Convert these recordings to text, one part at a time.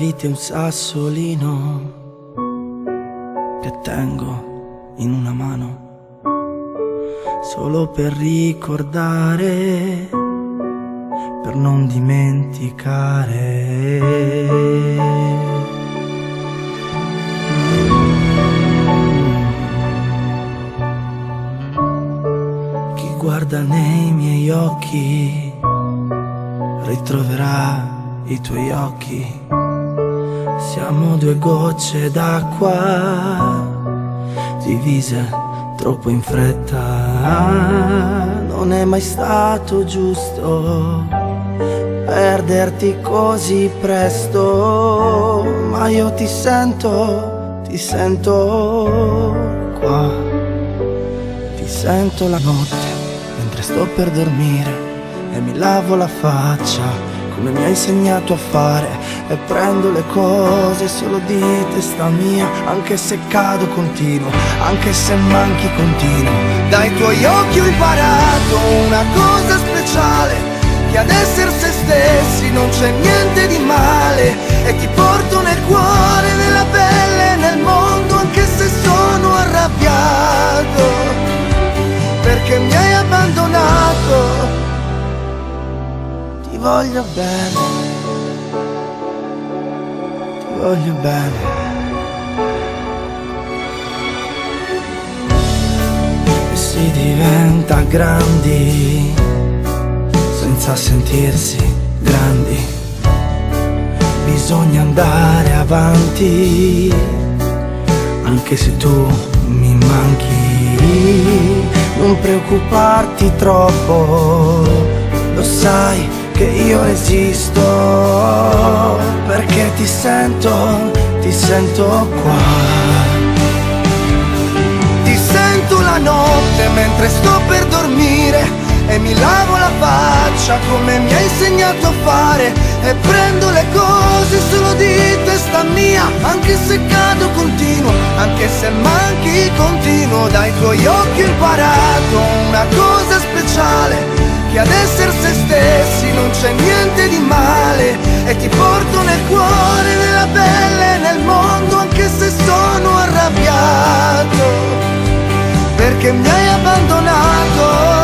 vita è un sassolino che tengo in una mano, solo per ricordare, per non dimenticare. Chi guarda nei miei occhi ritroverà i tuoi occhi. Siamo due gocce d'acqua divise troppo in fretta. Non è mai stato giusto perderti così presto, ma io ti sento qua. Ti sento la notte mentre sto per dormire e mi lavo la faccia come mi hai insegnato a fare, e prendo le cose solo di testa mia, anche se cado continuo, anche se manchi continuo. Dai tuoi occhi ho imparato una cosa speciale, che ad essere se stessi non c'è niente di male, e ti porto nel cuore, nella pelle, nel mondo, anche se sono arrabbiato perché mi hai abbandonato. Ti voglio bene, ti voglio bene. E si diventa grandi senza sentirsi grandi. Bisogna andare avanti, anche se tu mi manchi. Non preoccuparti troppo, lo sai che io esisto, perché ti sento qua. Ti sento la notte mentre sto per dormire e mi lavo la faccia come mi hai insegnato a fare, e prendo le cose solo di testa mia, anche se cado continuo, anche se manchi continuo. Dai tuoi occhi ho imparato una cosa speciale, che ad essere se stessi non c'è niente di male, e ti porto nel cuore, nella pelle, nel mondo, anche se sono arrabbiato perché mi hai abbandonato.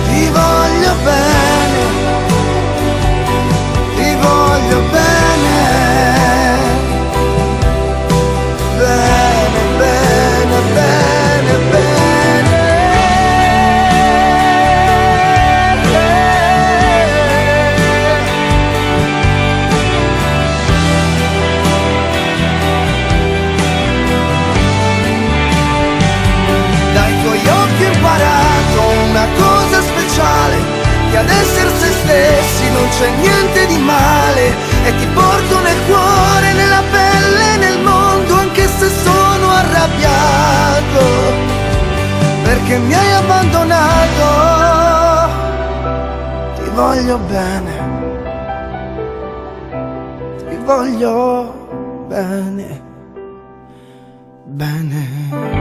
Ti voglio bene, ti voglio bene, bene, bene, bene, bene. Dai tuoi occhi ho imparato una cosa speciale, che ad essere se stessi non c'è niente di male, e ti porto nel cuore, nella pelle, nel mondo, anche se sono arrabbiato perché mi hai abbandonato. Ti voglio bene, ti voglio bene, bene.